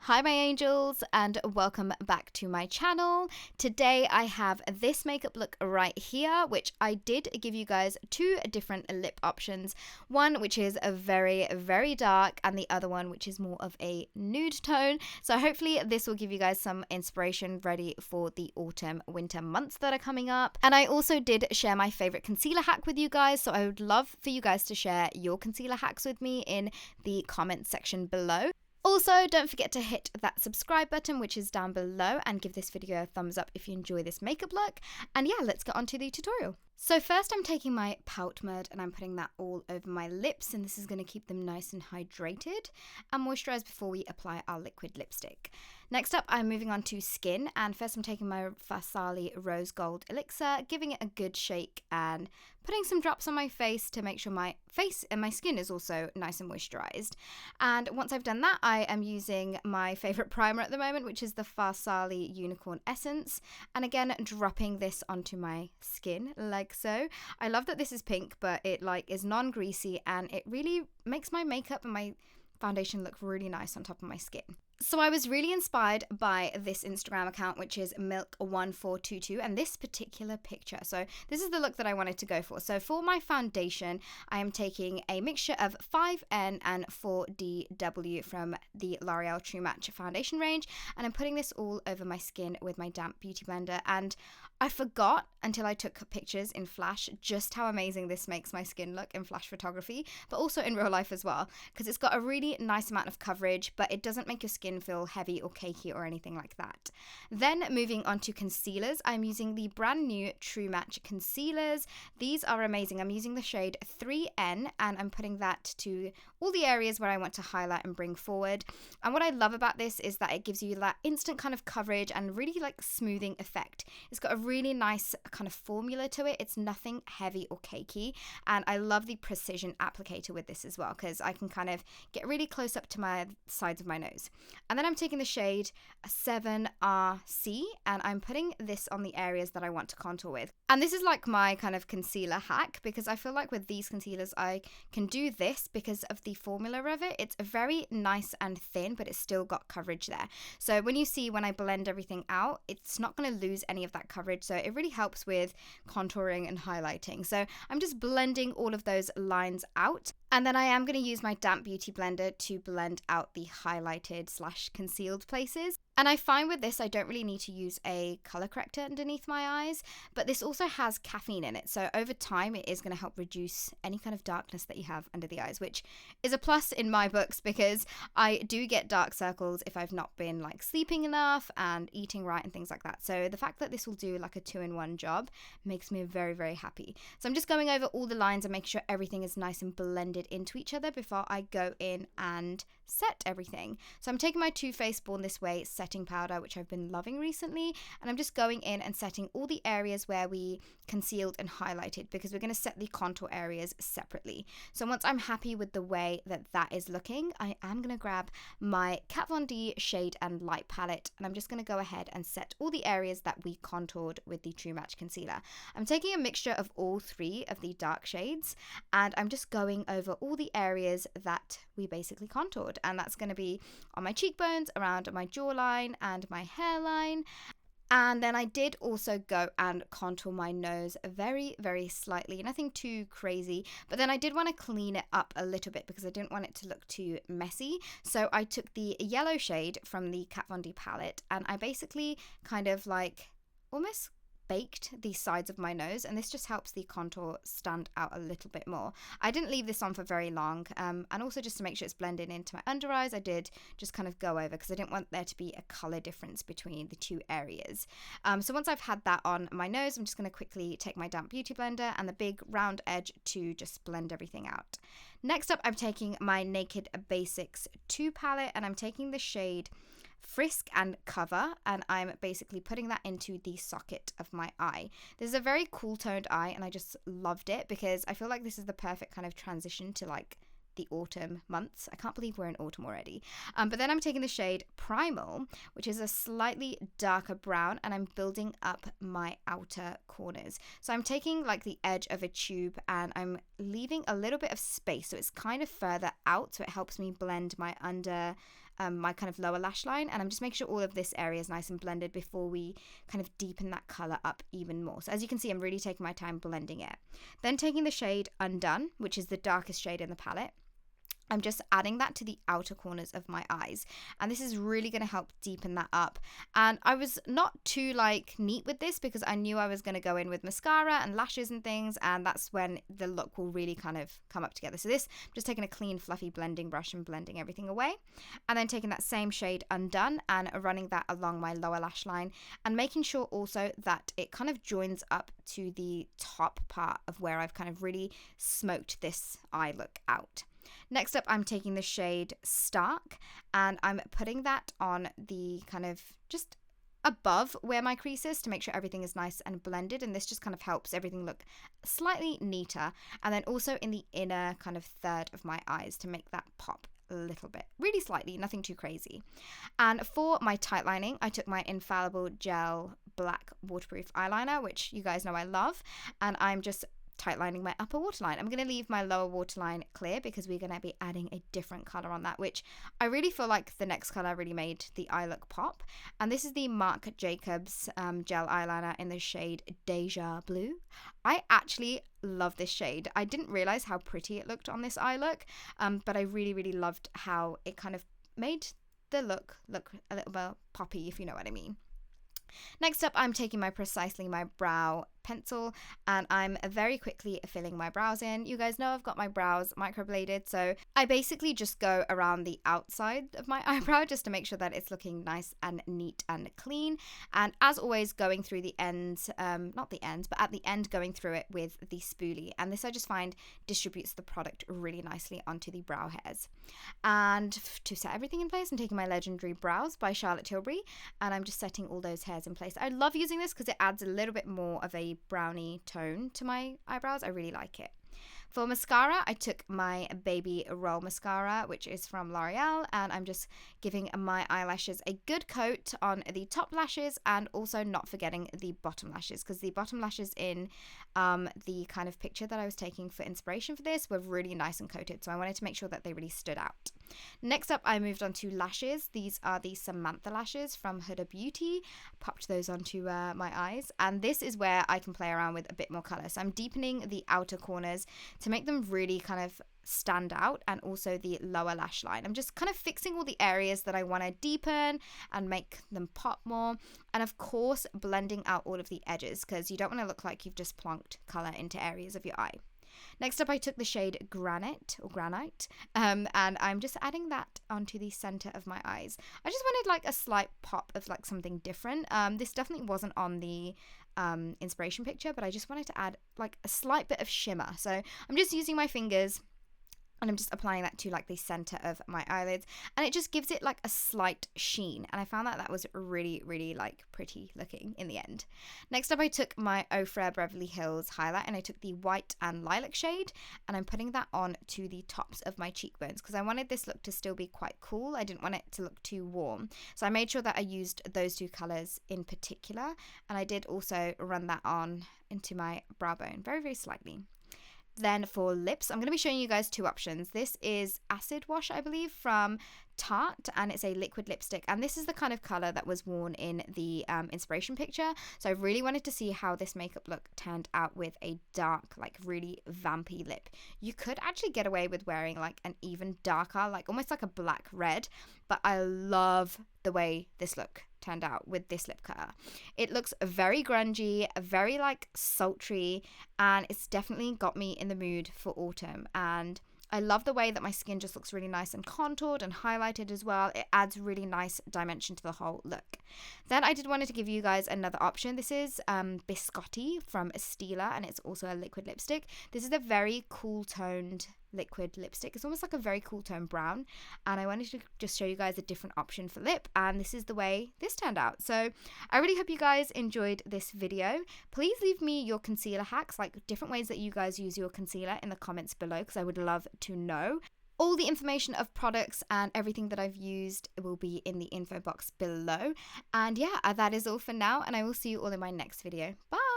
Hi my angels and welcome back to my channel. Today I have this makeup look right here, which I did give you guys two different lip options. One which is a very dark and the other one which is more of a nude tone. So hopefully this will give you guys some inspiration ready for the autumn winter months that are coming up. And I also did share my favorite concealer hack with you guys, so I would love for you guys to share your concealer hacks with me in the comment section below. Also, don't forget to hit that subscribe button, which is down below, and give this video a thumbs up if you enjoy this makeup look. And yeah, let's get on to the tutorial. So first I'm taking my Pout Mud and I'm putting that all over my lips, and this is going to keep them nice and hydrated and moisturized before we apply our liquid lipstick. Next up, I'm moving on to skin, and first I'm taking my Farsali Rose Gold Elixir, giving it a good shake and putting some drops on my face to make sure my face and my skin is also nice and moisturized. And once I've done that, I am using my favorite primer at the moment, which is the Farsali Unicorn Essence, and again dropping this onto my skin like so. I love that this is pink, but it is non-greasy and it really makes my makeup and my foundation look really nice on top of my skin. So I was really inspired by this Instagram account, which is Milk1422, and this particular picture. So this is the look that I wanted to go for. So for my foundation, I am taking a mixture of 5N and 4DW from the L'Oreal True Match foundation range, and I'm putting this all over my skin with my damp beauty blender. And I forgot until I took pictures in flash just how amazing this makes my skin look in flash photography, but also in real life as well, because it's got a really nice amount of coverage, but it doesn't make your skin feel heavy or cakey or anything like that. Then moving on to concealers, I'm using the brand new True Match concealers. These are amazing. I'm using the shade 3N and I'm putting that to all the areas where I want to highlight and bring forward. And what I love about this is that it gives you that instant kind of coverage and really smoothing effect. It's got a really nice kind of formula to it. It's nothing heavy or cakey, and I love the precision applicator with this as well, because I can kind of get really close up to my sides of my nose. And then I'm taking the shade 7RC and I'm putting this on the areas that I want to contour with. And this is like my kind of concealer hack, because I feel like with these concealers I can do this because of the formula of it. It's very nice and thin, but it's still got coverage there. So when I blend everything out, it's not going to lose any of that coverage. So it really helps with contouring and highlighting. So I'm just blending all of those lines out. And then I am going to use my damp beauty blender to blend out the highlighted / concealed places. And I find with this, I don't really need to use a color corrector underneath my eyes, but this also has caffeine in it. So over time, it is going to help reduce any kind of darkness that you have under the eyes, which is a plus in my books, because I do get dark circles if I've not been sleeping enough and eating right and things like that. So the fact that this will do a 2-in-1 job makes me very happy. So I'm just going over all the lines and making sure everything is nice and blended into each other before I go in and set everything. So I'm taking my Too Faced Born This Way setting powder, which I've been loving recently, and I'm just going in and setting all the areas where we concealed and highlighted, because we're going to set the contour areas separately. So once I'm happy with the way that is looking, I am going to grab my Kat Von D Shade and Light palette, and I'm just going to go ahead and set all the areas that we contoured with the True Match concealer. I'm taking a mixture of all three of the dark shades, and I'm just going over all the areas that we basically contoured, and that's going to be on my cheekbones, around my jawline and my hairline. And then I did also go and contour my nose very slightly, nothing too crazy, but then I did want to clean it up a little bit because I didn't want it to look too messy. So I took the yellow shade from the Kat Von D palette and I basically kind of almost baked the sides of my nose, and this just helps the contour stand out a little bit more. I didn't leave this on for very long, and also just to make sure it's blended into my under eyes, I did just kind of go over, because I didn't want there to be a color difference between the two areas. So once I've had that on my nose, I'm just going to quickly take my damp beauty blender and the big round edge to just blend everything out. Next up, I'm taking my Naked Basics 2 palette, and I'm taking the shade Frisk and Cover, and I'm basically putting that into the socket of my eye. This is a very cool toned eye, and I just loved it because I feel like this is the perfect kind of transition to the autumn months. I can't believe we're in autumn already. But then I'm taking the shade Primal, which is a slightly darker brown, and I'm building up my outer corners. So I'm taking the edge of a tube and I'm leaving a little bit of space, so it's kind of further out, so it helps me blend my under my kind of lower lash line, and I'm just making sure all of this area is nice and blended before we kind of deepen that color up even more. So as you can see, I'm really taking my time blending it. Then taking the shade Undone, which is the darkest shade in the palette, I'm just adding that to the outer corners of my eyes, and this is really going to help deepen that up. And I was not too like neat with this because I knew I was going to go in with mascara and lashes and things, and that's when the look will really kind of come up together. So this, I'm just taking a clean fluffy blending brush and blending everything away, and then taking that same shade Undone and running that along my lower lash line, and making sure also that it kind of joins up to the top part of where I've kind of really smoked this eye look out. Next up, I'm taking the shade Stark, and I'm putting that on the kind of just above where my crease is to make sure everything is nice and blended, and this just kind of helps everything look slightly neater, and then also in the inner kind of third of my eyes to make that pop a little bit, really slightly, nothing too crazy. And for my tight lining, I took my Infallible Gel Black Waterproof Eyeliner, which you guys know I love, and I'm just tight lining my upper waterline. I'm going to leave my lower waterline clear because we're going to be adding a different color on that, which I really feel like the next color really made the eye look pop. And this is the Marc Jacobs gel eyeliner in the shade Deja Blue. I actually love this shade. I didn't realize how pretty it looked on this eye look, but I really loved how it kind of made the look a little bit poppy, if you know what I mean. Next up, I'm taking my Precisely My Brow pencil, and I'm very quickly filling my brows in. You guys know I've got my brows microbladed, so I basically just go around the outside of my eyebrow just to make sure that it's looking nice and neat and clean. And as always, going through the ends, not the ends, but at the end, going through it with the spoolie. And this I just find distributes the product really nicely onto the brow hairs. And to set everything in place, I'm taking my Legendary Brows by Charlotte Tilbury, and I'm just setting all those hairs in place. I love using this because it adds a little bit more of a brownie tone to my eyebrows. I really like it. For mascara, I took my Baby Roll Mascara, which is from L'Oreal, and I'm just giving my eyelashes a good coat on the top lashes and also not forgetting the bottom lashes, because the bottom lashes in the kind of picture that I was taking for inspiration for this were really nice and coated, so I wanted to make sure that they really stood out. Next up, I moved on to lashes. These are the Samantha Lashes from Huda Beauty. Popped those onto my eyes, and this is where I can play around with a bit more color. So I'm deepening the outer corners to make them really kind of stand out, and also the lower lash line. I'm just kind of fixing all the areas that I want to deepen and make them pop more, and of course blending out all of the edges because you don't want to look like you've just plonked color into areas of your eye. Next up, I took the shade Granite, and I'm just adding that onto the center of my eyes. I just wanted like a slight pop of like something different. This definitely wasn't on the inspiration picture, but I just wanted to add like a slight bit of shimmer. So I'm just using my fingers, and I'm just applying that to like the center of my eyelids, and it just gives it like a slight sheen, and I found that was really like pretty looking in the end. Next up, I took my Ofra Beverly Hills highlight, and I took the white and lilac shade, and I'm putting that on to the tops of my cheekbones because I wanted this look to still be quite cool. I didn't want it to look too warm, so I made sure that I used those two colors in particular, and I did also run that on into my brow bone very slightly. Then for lips, I'm going to be showing you guys two options. This is Acid Wash, I believe, from Tarte, and it's a liquid lipstick, and this is the kind of color that was worn in the inspiration picture, so I really wanted to see how this makeup look turned out with a dark, like really vampy lip. You could actually get away with wearing like an even darker, like almost like a black red, but I love the way this look turned out with this lip color. It looks very grungy, very like sultry, and it's definitely got me in the mood for autumn. And I love the way that my skin just looks really nice and contoured and highlighted as well. It adds really nice dimension to the whole look. Then I did wanted to give you guys another option. This is Biscotti from Stila, and it's also a liquid lipstick. This is a very cool toned liquid lipstick. It's almost like a very cool tone brown, and I wanted to just show you guys a different option for lip, and this is the way this turned out. So I really hope you guys enjoyed this video. Please leave me your concealer hacks, like different ways that you guys use your concealer, in the comments below because I would love to know. All the information of products and everything that I've used will be in the info box below. And yeah, that is all for now, and I will see you all in my next video. Bye!